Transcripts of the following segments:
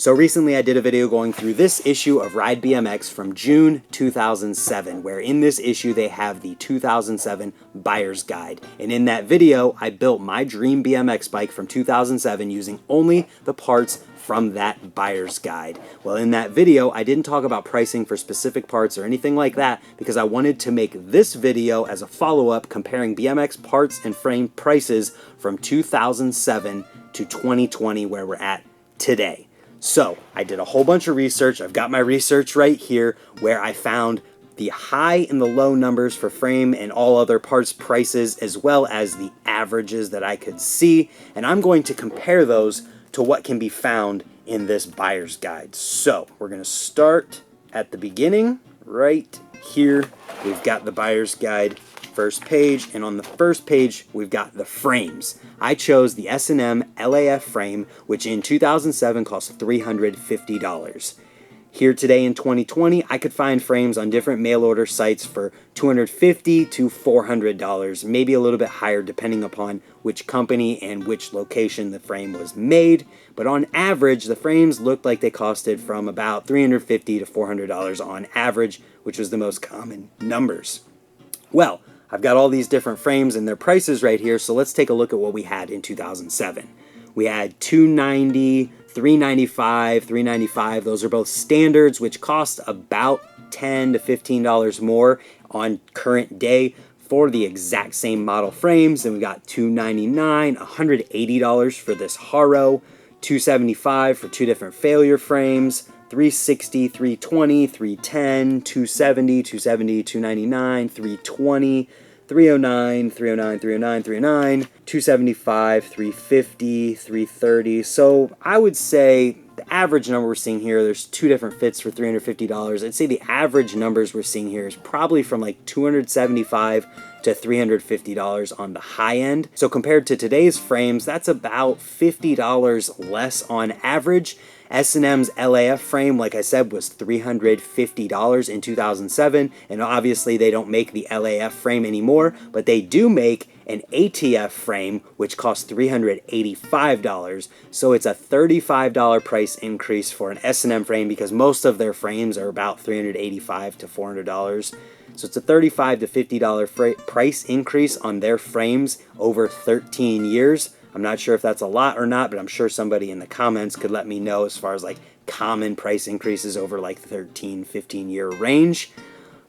So recently I did a video going through this issue of Ride BMX from June 2007, where in this issue they have the 2007 Buyer's Guide. And in that video, I built my dream BMX bike from 2007 using only the parts from that Buyer's Guide. Well, in that video, I didn't talk about pricing for specific parts or anything like that because I wanted to make this video as a follow-up comparing BMX parts and frame prices from 2007 to 2020, where we're at today. So I did a whole bunch of research. I've got my research right here where I found the high and the low numbers for frame and all other parts prices, as well as the averages that I could see. And I'm going to compare those to what can be found in this buyer's guide. So we're going to start at the beginning right here. We've got the buyer's guide first page, and on the first page we've got the frames. I chose the S&M LAF frame, which in 2007 cost $350. Here today in 2020, I could find frames on different mail order sites for $250 to $400, maybe a little bit higher depending upon which company and which location the frame was made. But on average, the frames looked like they costed from about $350 to $400 on average, which was the most common numbers. Well, I've got all these different frames and their prices right here, so let's take a look at what we had in 2007. We had $290, $395, $395. Those are both standards, which cost about $10 to $15 more on current day for the exact same model frames. Then we got $299, $180 for this Haro, $275 for two different failure frames, $360, $320, $310, $270, $270, $299, $320, $309, $309, $309, $309, $275, $350, $330. So I would say the average number we're seeing here, there's two different fits for $350. I'd say the average numbers we're seeing here is probably from like $275 to $350 on the high end. So compared to today's frames, that's about $50 less on average. S&M's LAF frame, like I said, was $350 in 2007, and obviously they don't make the LAF frame anymore, but they do make an ATF frame, which costs $385. So it's a $35 price increase for an S&M frame because most of their frames are about $385 to $400. So it's a $35 to $50 price increase on their frames over 13 years. I'm not sure if that's a lot or not, but I'm sure somebody in the comments could let me know as far as like common price increases over like 13, 15 year range.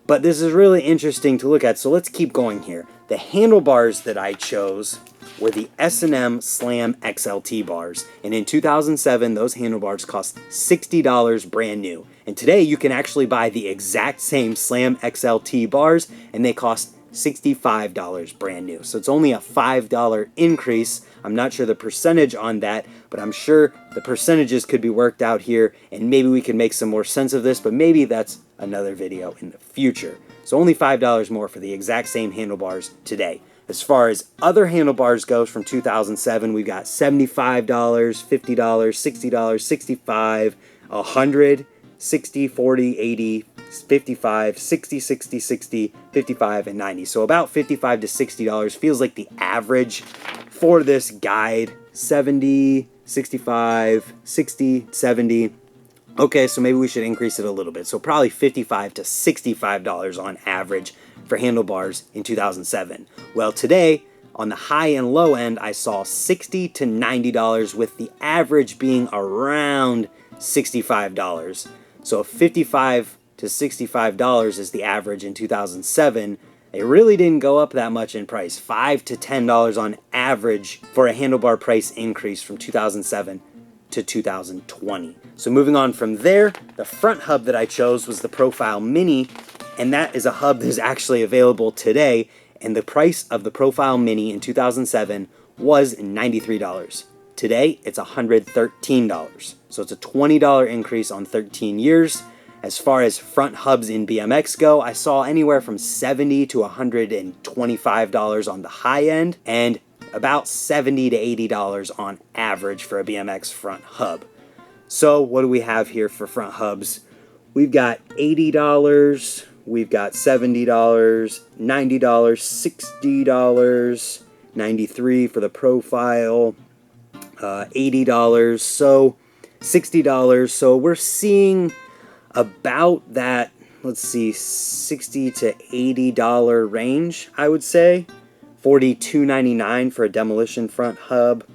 But this is really interesting to look at, so let's keep going here. The handlebars that I chose were the S&M Slam XLT bars, and in 2007 those handlebars cost $60 brand new. And today you can actually buy the exact same Slam XLT bars and they cost $65 brand new. So it's only a $5 increase. I'm not sure the percentage on that, but I'm sure the percentages could be worked out here, and maybe we can make some more sense of this, but maybe that's another video in the future. So only $5 more for the exact same handlebars today. As far as other handlebars goes from 2007, we've got $75, $50, $60, $65, $100, $60, $40, $80, $55, $60, $60, $60, $55, and $90. So about $55 to $60 feels like the average for this guide. $70, $65, $60, $70. Okay, so maybe we should increase it a little bit. So probably $55 to $65 on average for handlebars in 2007. Well, today, on the high and low end, I saw $60 to $90, with the average being around $65. So $55 to $65 is the average in 2007. It really didn't go up that much in price, $5 to $10 on average for a handlebar price increase from 2007 to 2020. So moving on from there, the front hub that I chose was the Profile Mini, and that is a hub that is actually available today, and the price of the Profile Mini in 2007 was $93. Today, it's $113. So it's a $20 increase on 13 years. As far as front hubs in BMX go, I saw anywhere from $70 to $125 on the high end, and about $70 to $80 on average for a BMX front hub. So what do we have here for front hubs? We've got $80, we've got $70, $90, $60, $93 for the Profile, $80. So $60. So we're seeing about that, let's see, $60 to $80 range, I would say. $42.99 for a demolition front hub,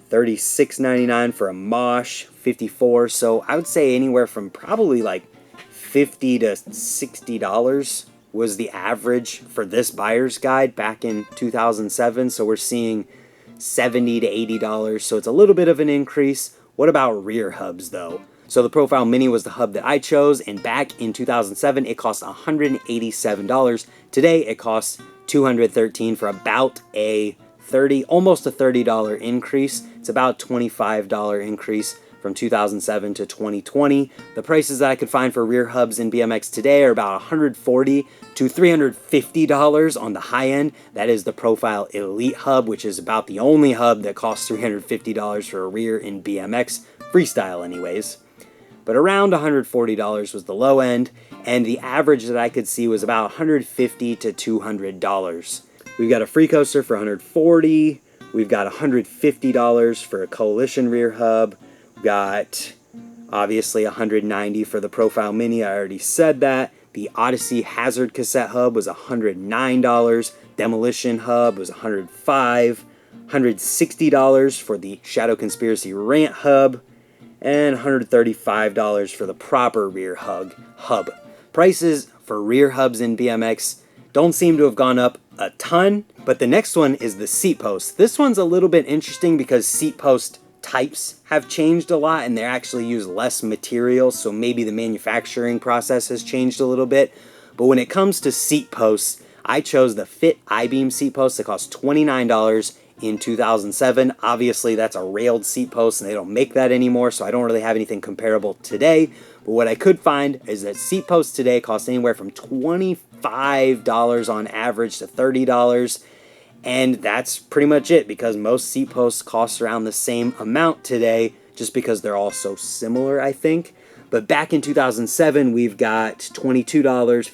$36.99 for a mosh, $54. So I would say anywhere from probably like $50 to $60 was the average for this buyer's guide back in 2007. So we're seeing $70 to $80. So it's a little bit of an increase. What about rear hubs though? So the Profile Mini was the hub that I chose, and back in 2007 it cost $187. Today it costs $213 for about a almost a $30 increase. It's about $25 increase from 2007 to 2020. The prices that I could find for rear hubs in BMX today are about $140 to $350 on the high end. That is the Profile Elite hub, which is about the only hub that costs $350 for a rear in BMX, freestyle anyways. But around $140 was the low end, and the average that I could see was about $150 to $200. We've got a free coaster for $140. We've got $150 for a Coalition rear hub. We've got obviously $190 for the Profile Mini. I already said that. The Odyssey Hazard cassette hub was $109. Demolition hub was $105. $160 for the Shadow Conspiracy Rant hub, and $135 for the proper rear hub. Prices for rear hubs in BMX don't seem to have gone up a ton, but the next one is the seat post. This one's a little bit interesting because seat post types have changed a lot and they actually use less material, so maybe the manufacturing process has changed a little bit. But when it comes to seat posts, I chose the Fit I-Beam seat post that cost $29 in 2007. Obviously that's a railed seat post and they don't make that anymore, so I don't really have anything comparable today. But what I could find is that seat posts today cost anywhere from $25 on average to $30. And that's pretty much it, because most seat posts cost around the same amount today, just because they're all so similar, I think. But back in 2007, we've got $22,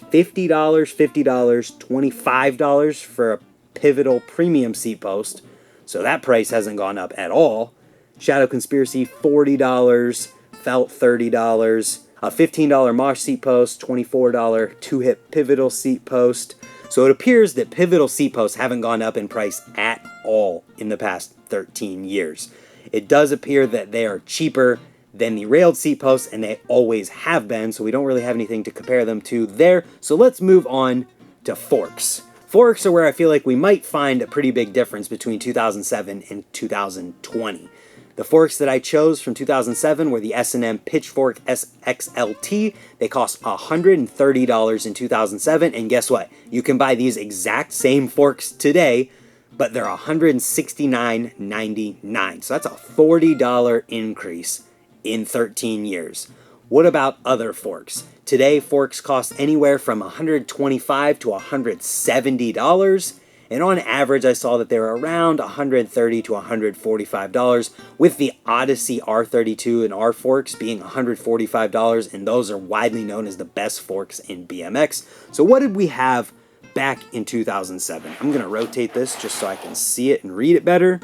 $50, $25 for a Pivotal Premium seat post. So that price hasn't gone up at all. Shadow Conspiracy, $40, Felt, $30, a $15 Mosh seat post, $24 two-hip Pivotal seat post. So it appears that Pivotal seat posts haven't gone up in price at all in the past 13 years. It does appear that they are cheaper than the railed seat posts, and they always have been, so we don't really have anything to compare them to there. So let's move on to forks. Forks are where I feel like we might find a pretty big difference between 2007 and 2020. The forks that I chose from 2007 were the S&M Pitchfork SXLT. They cost $130 in 2007, and guess what? You can buy these exact same forks today, but they're $169.99. So that's a $40 increase in 13 years. What about other forks? Today, forks cost anywhere from $125 to $170. And on average, I saw that they were around $130 to $145, with the Odyssey R32 and R forks being $145, and those are widely known as the best forks in BMX. So what did we have back in 2007? I'm going to rotate this just so I can see it and read it better.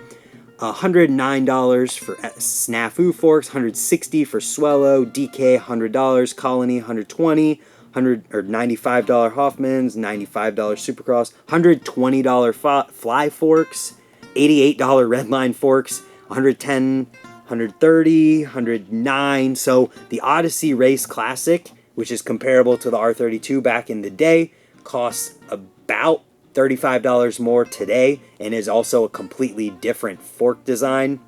$109 for Snafu forks, $160 for Swello, DK $100, Colony $120, $95 Hoffman's, $95 Supercross, $120 Fly forks, $88 Redline forks, $110, $130, $109. So the Odyssey Race Classic, which is comparable to the R32 back in the day, costs about $35 more today and is also a completely different fork design.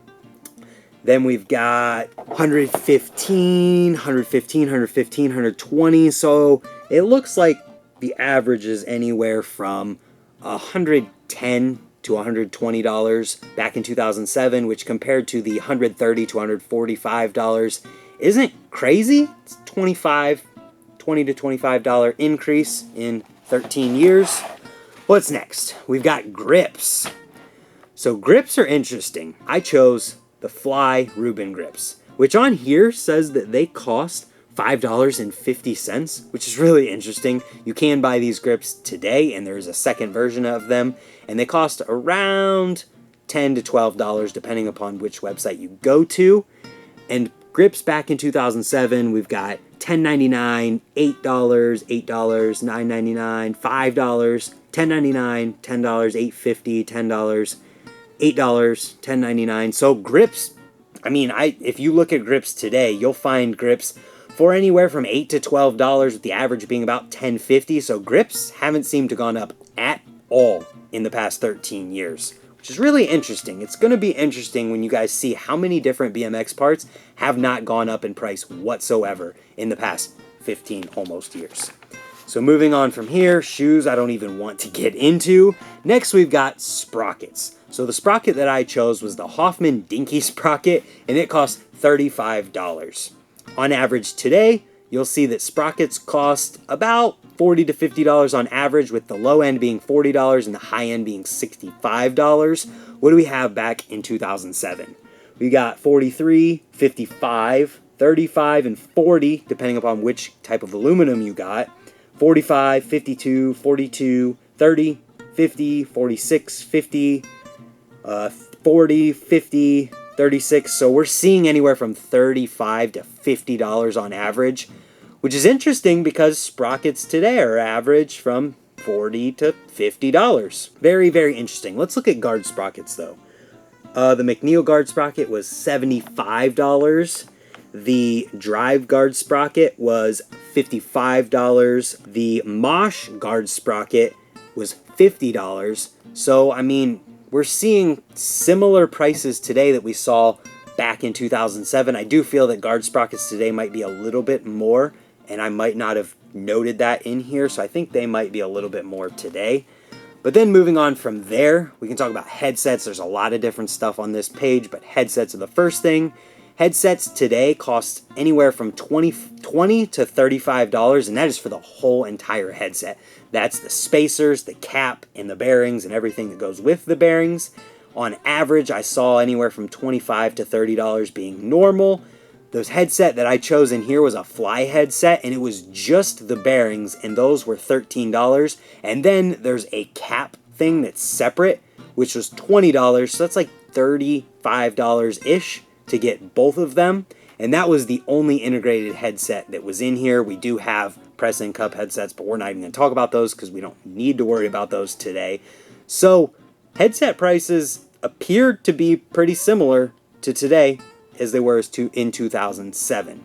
Then we've got 115, 120. So it looks like the average is anywhere from $110 to $120 back in 2007, which compared to the $130 to $145 isn't crazy. It's $20 to $25 increase in 13 years. What's next? We've got grips. So grips are interesting. I chose the Fly Rubin grips, which on here says that they cost $5.50, which is really interesting. You can buy these grips today, and there's a second version of them, and they cost around $10 to $12 depending upon which website you go to. And Grips back in 2007, we've got $10.99, $8, $8, $9.99, $5, $10.99, $10, $8.50, $10, $8, $10.99. So grips, I mean, if you look at grips today, you'll find grips for anywhere from $8 to $12, with the average being about $10.50. So grips haven't seemed to gone up at all in the past 13 years, which is really interesting. It's going to be interesting when you guys see how many different BMX parts have not gone up in price whatsoever in the past 15 almost years. So moving on from here, shoes I don't even want to get into. Next we've got sprockets. So the sprocket that I chose was the Hoffman Dinky sprocket, and it cost $35. On average today, you'll see that sprockets cost about $40 to $50 on average, with the low end being $40 and the high end being $65. What do we have back in 2007? We got 43, 55, 35, and 40, depending upon which type of aluminum you got. 45, 52, 42, 30, 50, 46, 50, 40, 50, 36. So we're seeing anywhere from $35 to $50 on average, which is interesting because sprockets today are average from $40 to $50. Very, very interesting. Let's look at guard sprockets though. The McNeil guard sprocket was $75. The Drive guard sprocket was $55. The Mosh guard sprocket was $50. So, I mean, we're seeing similar prices today that we saw back in 2007. I do feel that guard sprockets today might be a little bit more, and I might not have noted that in here, so I think they might be a little bit more today. But then moving on from there, we can talk about headsets. There's a lot of different stuff on this page, but headsets are the first thing. Headsets today cost anywhere from $20 to $35, and that is for the whole entire headset. That's the spacers, the cap, and the bearings, and everything that goes with the bearings. On average, I saw anywhere from $25 to $30 being normal. The headset that I chose in here was a Fly headset, and it was just the bearings, and those were $13. And then there's a cap thing that's separate, which was $20, so that's like $35-ish to get both of them. And that was the only integrated headset that was in here. We do have press and cup headsets, but we're not even going to talk about those because we don't need to worry about those today. So headset prices appeared to be pretty similar to today as they were in 2007.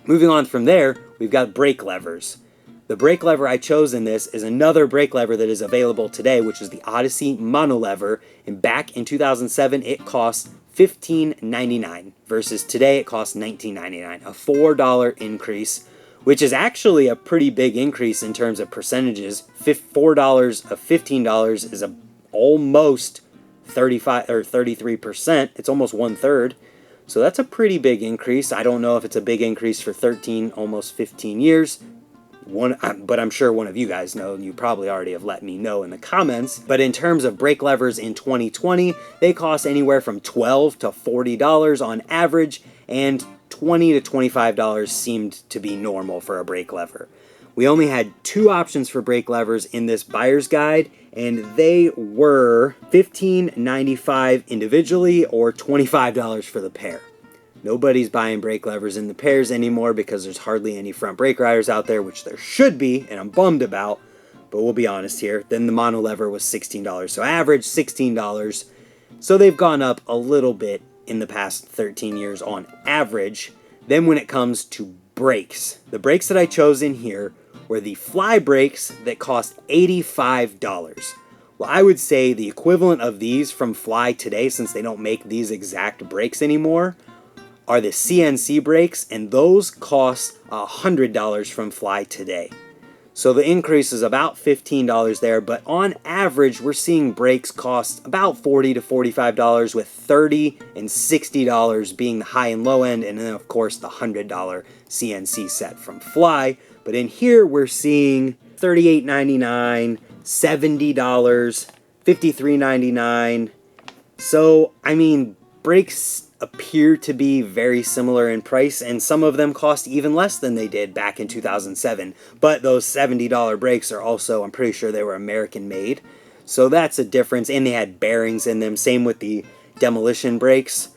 Moving on from there, we've got brake levers. The brake lever I chose in this is another brake lever that is available today, which is the Odyssey mono lever. And back in 2007, it cost $15.99 versus today it costs $19.99, a $4 increase, which is actually a pretty big increase in terms of percentages. $4 of $15 is almost 35 or 33%. It's almost 1/3. So that's a pretty big increase. I don't know if it's a big increase for 13, almost 15 years. But I'm sure one of you guys know, and you probably already have let me know in the comments. But in terms of brake levers in 2020, they cost anywhere from $12 to $40 on average, and $20 to $25 seemed to be normal for a brake lever. We only had 2 options for brake levers in this buyer's guide, and they were $15.95 individually or $25 for the pair. Nobody's buying brake levers in the pairs anymore because there's hardly any front brake riders out there, which there should be, and I'm bummed about, but we'll be honest here. Then the mono lever was $16, so average $16. So they've gone up a little bit in the past 13 years on average. Then when it comes to brakes, the brakes that I chose in here were the Fly brakes that cost $85. Well, I would say the equivalent of these from Fly today, since they don't make these exact brakes anymore, are the CNC brakes, and those cost $100 from Fly today. So the increase is about $15 there, but on average, we're seeing brakes cost about $40 to $45, with $30 and $60 being the high and low end, and then of course the $100 CNC set from Fly. But in here, we're seeing $38.99, $70, $53.99. So, I mean, brakes appear to be very similar in price, and some of them cost even less than they did back in 2007. But those $70 brakes are also, I'm pretty sure they were American made. So that's a difference, and they had bearings in them. Same with the Demolition brakes.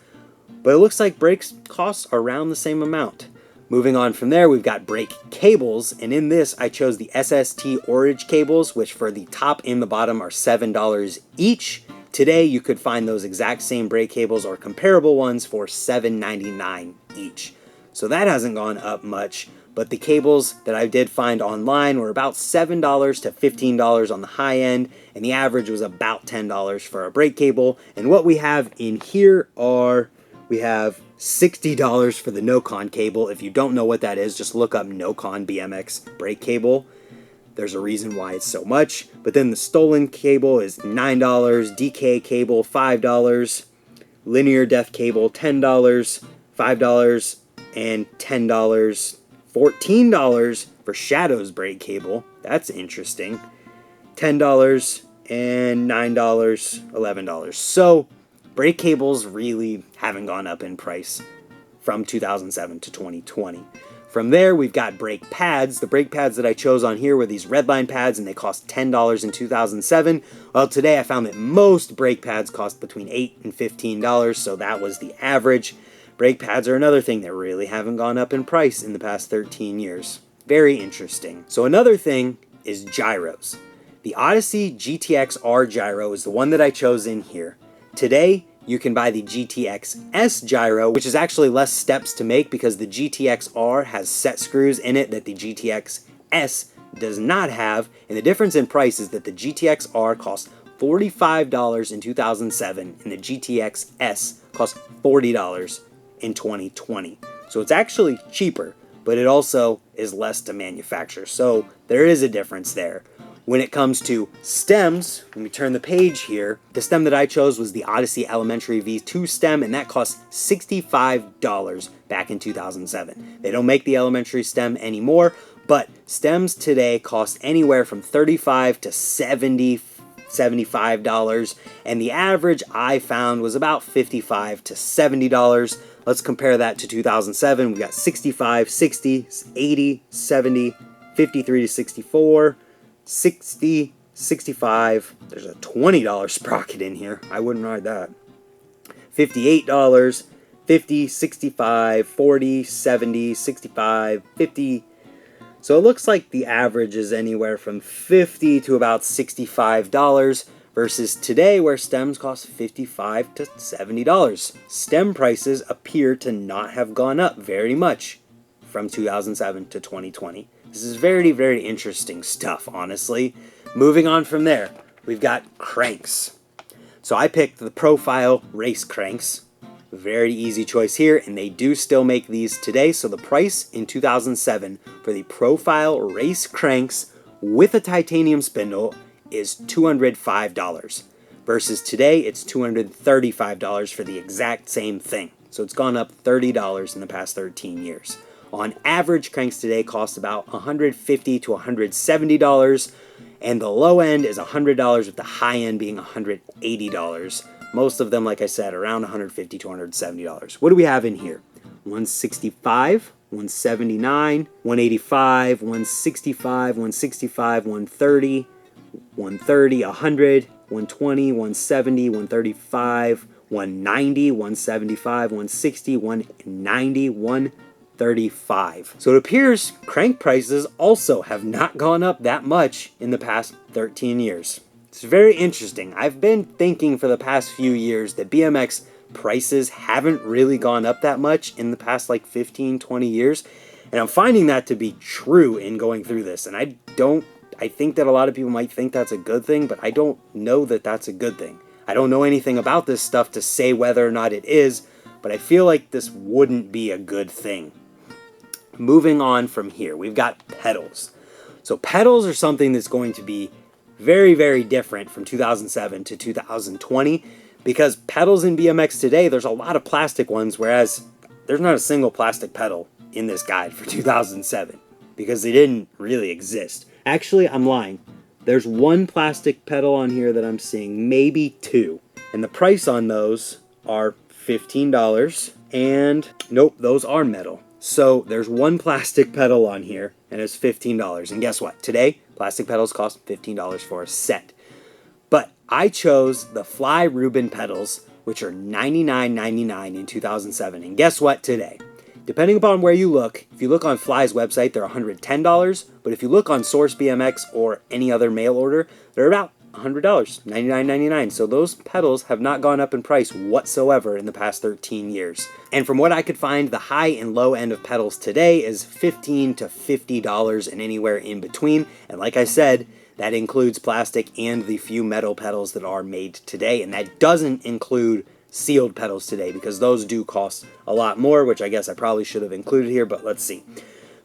but it looks like brakes cost around the same amount. Moving on from there, we've got brake cables, and in this I chose the SST Orange cables, which for the top and the bottom are $7 each. Today you could find those exact same brake cables or comparable ones for $7.99 each. So that hasn't gone up much, but the cables that I did find online were about $7 to $15 on the high end, and the average was about $10 for a brake cable. And what we have in here we have $60 for the no-con cable. If you don't know what that is, just look up no-con BMX brake cable. There's a reason why it's so much. But then the stolen cable is $9, DK cable $5, linear depth cable $10, $5, and $10. $14 for Shadow's brake cable. That's interesting. $10 and $9, $11. So brake cables really haven't gone up in price from 2007 to 2020. From there, we've got brake pads. The brake pads that I chose on here were these Redline pads, and they cost $10 in 2007. Well, today I found that most brake pads cost between $8 and $15, so that was the average. Brake pads are another thing that really haven't gone up in price in the past 13 years. Very interesting. So another thing is gyros. The Odyssey GTX R gyro is the one that I chose in here. Today, you can buy the GTX S gyro, which is actually less steps to make because the GTX R has set screws in it that the GTX S does not have. And the difference in price is that the GTX R cost $45 in 2007 and the GTX S cost $40 in 2020. So it's actually cheaper, but it also is less to manufacture. So there is a difference there. When it comes to stems, when we turn the page here, the stem that I chose was the Odyssey Elementary V2 stem, and that cost $65 back in 2007. They don't make the elementary stem anymore, but stems today cost anywhere from $35 to $75, and the average I found was about $55 to $70. Let's compare that to 2007. We got 65, 60, 80, 70, 53 to 64, 60, 65. There's a $20 sprocket in here. I wouldn't ride that. $58, 50, 65, 40, 70, 65, 50. So it looks like the average is anywhere from $50 to about $65 versus today where stems cost $55 to $70. Stem prices appear to not have gone up very much from 2007 to 2020. This is very, very interesting stuff, honestly. Moving on from there, we've got cranks. So I picked the Profile Race cranks. Very easy choice here, and they do still make these today. So the price in 2007 for the Profile Race cranks with a titanium spindle is $205 versus today it's $235 for the exact same thing. So it's gone up $30 in the past 13 years. On average, cranks today cost about $150 to $170, and the low end is $100 with the high end being $180. Most of them, like I said, around $150 to $170. What do we have in here? 165, 179, 185, 165, 165, 130, 130, 100, 120, 170, 135, 190, 175, 160, 190, 135. So it appears crank prices also have not gone up that much in the past 13 years. It's very interesting. I've been thinking for the past few years that BMX prices haven't really gone up that much in the past like 15, 20 years. And I'm finding that to be true in going through this. And I think that a lot of people might think that's a good thing, but I don't know that that's a good thing. I don't know anything about this stuff to say whether or not it is, but I feel like this wouldn't be a good thing. Moving on from here, we've got pedals. So pedals are something that's going to be very, very different from 2007 to 2020 because pedals in BMX today, there's a lot of plastic ones, whereas there's not a single plastic pedal in this guide for 2007 because they didn't really exist. Actually, I'm lying. There's one plastic pedal on here that I'm seeing, maybe two. And the price on those are $15. And nope, those are metal. So there's one plastic pedal on here and it's $15. And guess what? Today, plastic pedals cost $15 for a set. But I chose the Fly Rubin pedals which are $99.99 in 2007. And guess what today? Depending upon where you look, if you look on Fly's website, they're $110, but if you look on Source BMX or any other mail order, they're about $100, $99.99. So those pedals have not gone up in price whatsoever in the past 13 years. And from what I could find, the high and low end of pedals today is $15 to $50 and anywhere in between. And like I said, that includes plastic and the few metal pedals that are made today. And that doesn't include sealed pedals today, because those do cost a lot more, which I guess I probably should have included here, but let's see.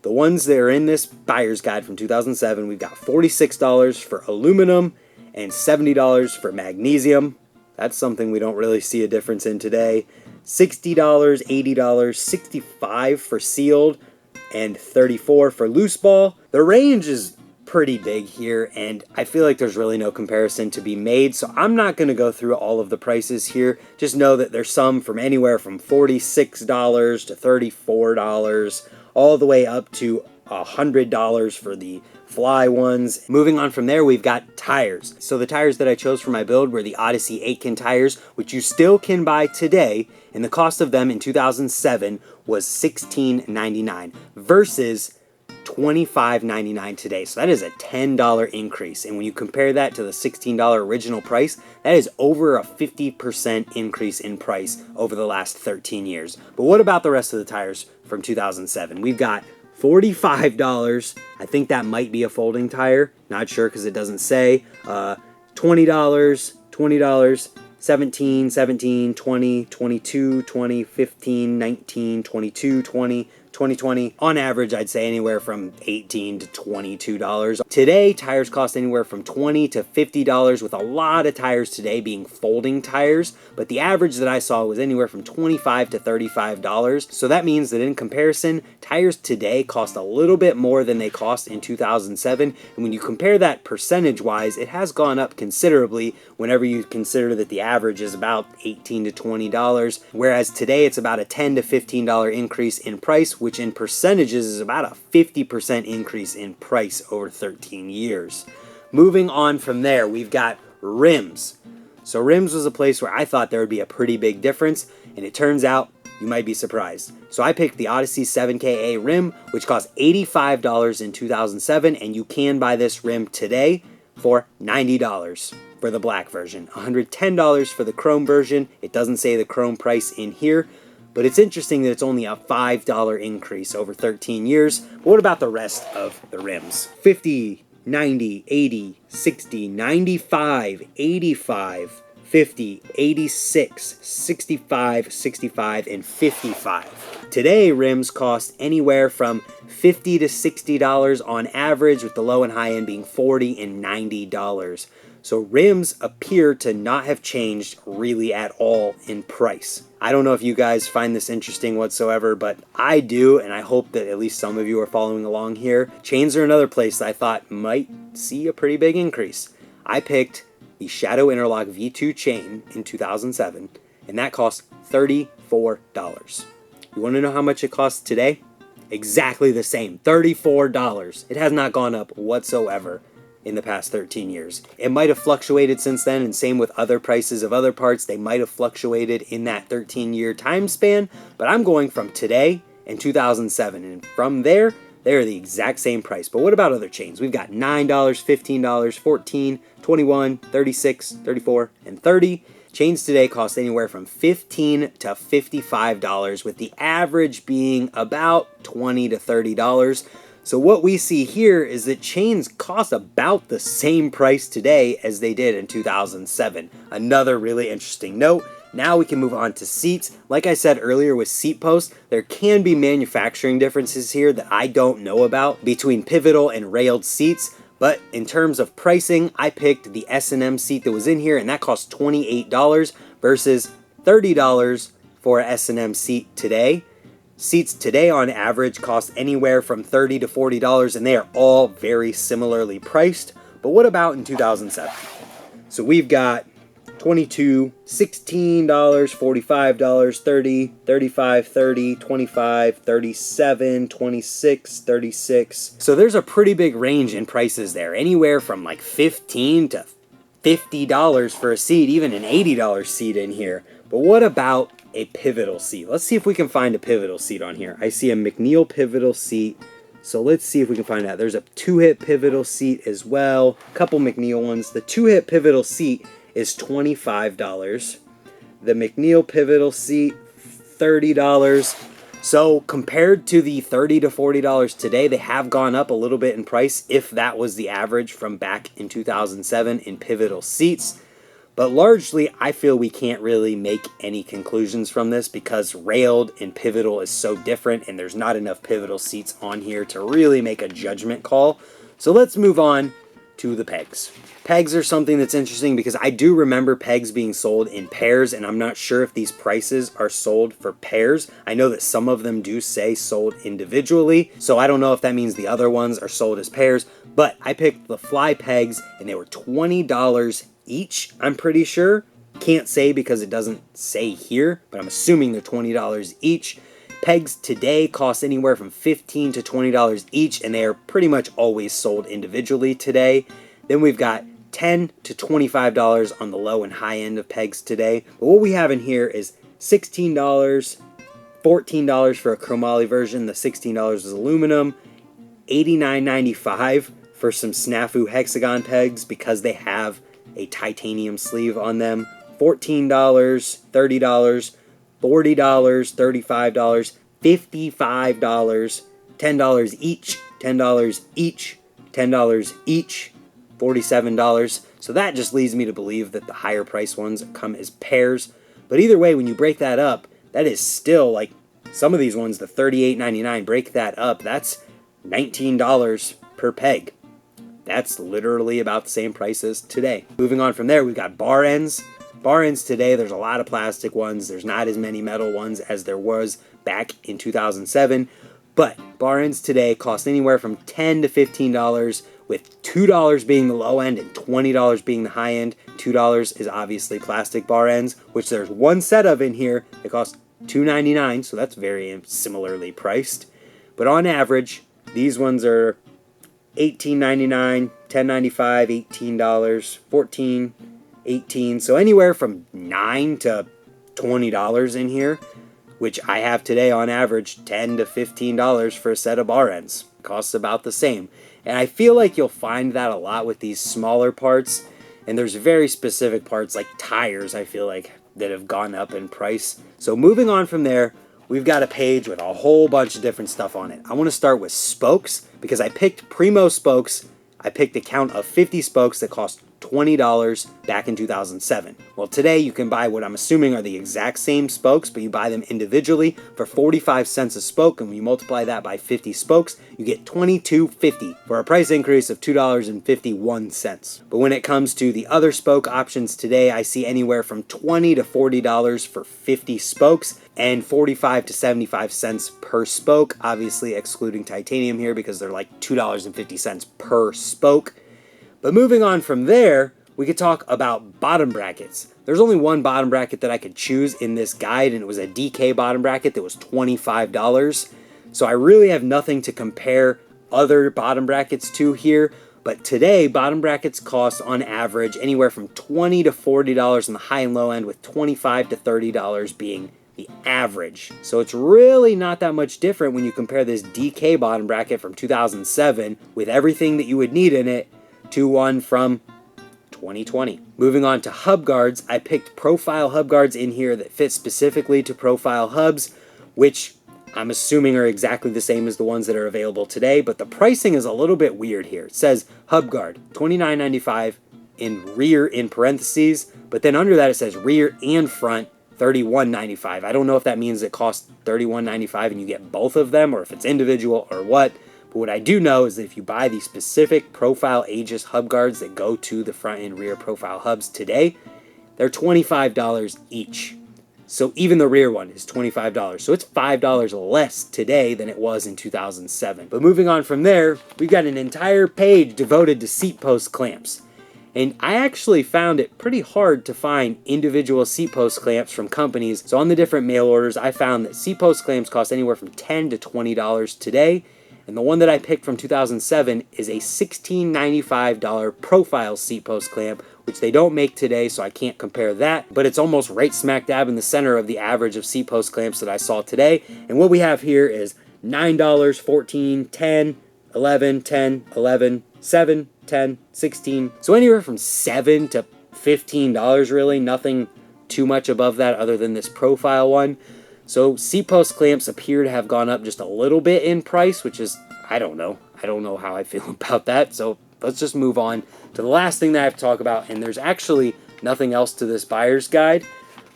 The ones that are in this buyer's guide from 2007, we've got $46 for aluminum and $70 for magnesium. That's something we don't really see a difference in today. $60, $80, $65 for sealed, and $34 for loose ball. The range is pretty big here, and I feel like there's really no comparison to be made, so I'm not going to go through all of the prices here. Just know that there's some from anywhere from $46 to $34, all the way up to $100 for the Fly ones. Moving on from there, we've got tires. So the tires that I chose for my build were the Odyssey Aitken tires, which you still can buy today, and the cost of them in 2007 was $16.99 versus $25.99 today. So that is a $10 increase. And when you compare that to the $16 original price, that is over a 50% increase in price over the last 13 years. But what about the rest of the tires from 2007? We've got $45. I think that might be a folding tire. Not sure because it doesn't say. $20, $20, 17, 17, 20, 22, 20, 15, 19, 22, 20, 2020. On average, I'd say anywhere from $18 to $22. Today, tires cost anywhere from $20 to $50, with a lot of tires today being folding tires, but the average that I saw was anywhere from $25 to $35. So that means that in comparison, tires today cost a little bit more than they cost in 2007, and when you compare that percentage-wise, it has gone up considerably whenever you consider that the average is about $18 to $20, whereas today it's about a $10 to $15 increase in price, which in percentages is about a 50% increase in price over 13 years. Moving on from there, we've got rims. So rims was a place where I thought there would be a pretty big difference, and it turns out you might be surprised. So I picked the Odyssey 7KA rim, which cost $85 in 2007, and you can buy this rim today for $90 for the black version, $110 for the chrome version. It doesn't say the chrome price in here, but it's interesting that it's only a $5 increase over 13 years. But what about the rest of the rims? 50, 90, 80, 60, 95, 85, 50, 86, 65, 65, and 55. Today, rims cost anywhere from $50 to $60 on average, with the low and high end being $40 and $90. So rims appear to not have changed really at all in price. I don't know if you guys find this interesting whatsoever, but I do, and I hope that at least some of you are following along here. Chains are another place that I thought might see a pretty big increase. I picked the Shadow Interlock V2 chain in 2007, and that cost $34. You want to know how much it costs today? Exactly the same, $34. It has not gone up whatsoever in the past 13 years. It might have fluctuated since then, and same with other prices of other parts. They might have fluctuated in that 13-year time span, but I'm going from today and 2007, and from there, they are the exact same price. But what about other chains? We've got $9, $15, $14, $21, $36, $34, and $30. Chains today cost anywhere from $15 to $55, with the average being about $20 to $30. So what we see here is that chains cost about the same price today as they did in 2007. Another really interesting note. Now we can move on to seats. Like I said earlier with seat posts, there can be manufacturing differences here that I don't know about between pivotal and railed seats. But in terms of pricing, I picked the S&M seat that was in here, and that cost $28 versus $30 for an S&M seat today. Seats today on average cost anywhere from $30 to $40, and they are all very similarly priced. But what about in 2007? So we've got $22, $16, $45, $30, $35, $30, $25, $37, $26, $36. So there's a pretty big range in prices there, anywhere from like $15 to $50 for a seat, even an $80 seat in here. But what about a pivotal seat? Let's see if we can find a pivotal seat on here. I see a McNeil pivotal seat. So let's see if we can find that. There's a 2-hip pivotal seat as well. A couple McNeil ones. The 2-hip pivotal seat is $25. The McNeil pivotal seat, $30. So compared to the $30 to $40 today, they have gone up a little bit in price, if that was the average from back in 2007 in pivotal seats. But largely, I feel we can't really make any conclusions from this because railed and pivotal is so different and there's not enough pivotal seats on here to really make a judgment call. So let's move on to the pegs. Pegs are something that's interesting because I do remember pegs being sold in pairs, and I'm not sure if these prices are sold for pairs. I know that some of them do say sold individually, so I don't know if that means the other ones are sold as pairs, but I picked the Fly pegs and they were $20 each, I'm pretty sure. Can't say because it doesn't say here, but I'm assuming they're $20 each. Pegs today cost anywhere from $15 to $20 each, and they are pretty much always sold individually today. Then we've got $10 to $25 on the low and high end of pegs today. But what we have in here is $16, $14 for a chromoly version. The $16 is aluminum, $89.95 for some snafu hexagon pegs because they have a titanium sleeve on them. $14, $30, $40, $35, $55, $10 each, $10 each, $10 each, $47. So that just leads me to believe that the higher price ones come as pairs. But either way, when you break that up, that is still like some of these ones, the $38.99, break that up, that's $19 per peg. That's literally about the same price as today. Moving on from there, we've got bar ends. Bar ends today, there's a lot of plastic ones. There's not as many metal ones as there was back in 2007. But bar ends today cost anywhere from $10 to $15, with $2 being the low end and $20 being the high end. $2 is obviously plastic bar ends, which there's one set of in here that costs $2.99, so that's very similarly priced. But on average, these ones are $18.99, $10.95, $18, $14, $18, so anywhere from $9 to $20 in here, which I have today on average $10 to $15 for a set of bar ends. Costs about the same. And I feel like you'll find that a lot with these smaller parts, and there's very specific parts like tires, I feel like, that have gone up in price. So moving on from there, we've got a page with a whole bunch of different stuff on it. I want to start with spokes because I picked Primo spokes. I picked a count of 50 spokes that cost $20 back in 2007. Well, today you can buy what I'm assuming are the exact same spokes, but you buy them individually for 45 cents a spoke, and when you multiply that by 50 spokes, you get $22.50 for a price increase of $2.51. But when it comes to the other spoke options today, I see anywhere from $20 to $40 for 50 spokes and 45 to 75 cents per spoke, obviously excluding titanium here because they're like $2.50 per spoke. But moving on from there, we could talk about bottom brackets. There's only one bottom bracket that I could choose in this guide, and it was a DK bottom bracket that was $25. So I really have nothing to compare other bottom brackets to here. But today, bottom brackets cost on average anywhere from $20 to $40 on the high and low end, with $25 to $30 being the average. So it's really not that much different when you compare this DK bottom bracket from 2007 with everything that you would need in it to one from 2020. Moving on to hub guards, I picked profile hub guards in here that fit specifically to profile hubs, which I'm assuming are exactly the same as the ones that are available today, but the pricing is a little bit weird here. It says hub guard, $29.95 in rear in parentheses, but then under that it says rear and front, $31.95. I don't know if that means it costs $31.95 and you get both of them, or if it's individual or what. But what I do know is that if you buy the specific profile Aegis hub guards that go to the front and rear profile hubs today, they're $25 each. So even the rear one is $25. So it's $5 less today than it was in 2007. But moving on from there, we've got an entire page devoted to seat post clamps. And I actually found it pretty hard to find individual seat post clamps from companies. So on the different mail orders, I found that seat post clamps cost anywhere from $10 to $20 today. And the one that I picked from 2007 is a $16.95 profile seat post clamp which they don't make today, so I can't compare that, but it's almost right smack dab in the center of the average of seat post clamps that I saw today. And what we have here is $9, $14, $10, $11, $10, $11, $7, $10, $16. So anywhere from $7 to $15 really, nothing too much above that other than this profile one. So seat post clamps appear to have gone up just a little bit in price, which is, I don't know how I feel about that. So let's just move on to the last thing that I have to talk about. And there's actually nothing else to this buyer's guide,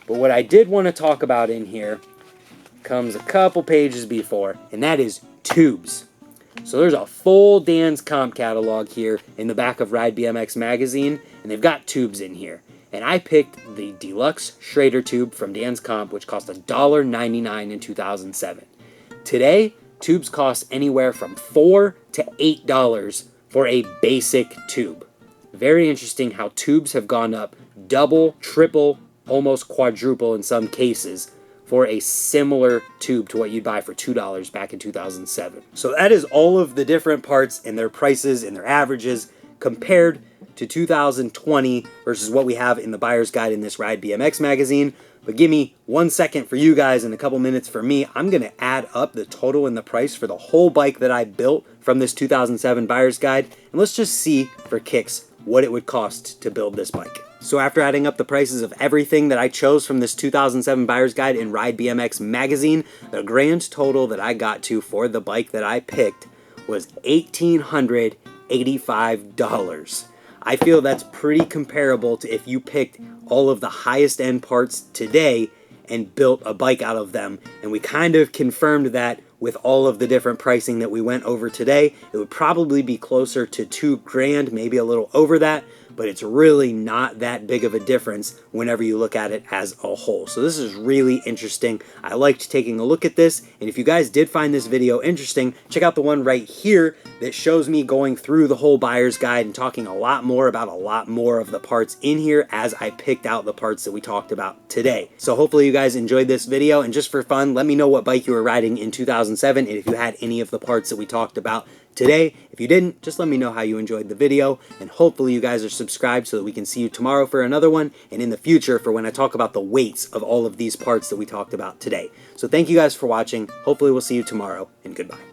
but what I did want to talk about in here comes a couple pages before, and that is tubes. So there's a full Dan's Comp catalog here in the back of Ride BMX magazine, and they've got tubes in here. And I picked the Deluxe Schrader tube from Dan's Comp, which cost $1.99 in 2007. Today, tubes cost anywhere from $4 to $8 for a basic tube. Very interesting how tubes have gone up double, triple, almost quadruple in some cases for a similar tube to what you'd buy for $2 back in 2007. So that is all of the different parts and their prices and their averages compared to 2020 versus what we have in the buyer's guide in this Ride BMX magazine. But give me 1 second for you guys and a couple minutes for me. I'm going to add up the total and the price for the whole bike that I built from this 2007 buyer's guide. And let's just see for kicks what it would cost to build this bike. So after adding up the prices of everything that I chose from this 2007 buyer's guide in Ride BMX magazine, the grand total that I got to for the bike that I picked was $1,885. I feel that's pretty comparable to if you picked all of the highest end parts today and built a bike out of them. And we kind of confirmed that with all of the different pricing that we went over today. It would probably be closer to $2,000, maybe a little over that, but it's really not that big of a difference whenever you look at it as a whole. So this is really interesting. I liked taking a look at this, and if you guys did find this video interesting, check out the one right here that shows me going through the whole buyer's guide and talking a lot more about a lot more of the parts in here as I picked out the parts that we talked about today. So hopefully you guys enjoyed this video, and just for fun, let me know what bike you were riding in 2007 and if you had any of the parts that we talked about today. If you didn't, just let me know how you enjoyed the video, and hopefully you guys are subscribed so that we can see you tomorrow for another one, and in the future for when I talk about the weights of all of these parts that we talked about today. So thank you guys for watching. Hopefully we'll see you tomorrow, and goodbye.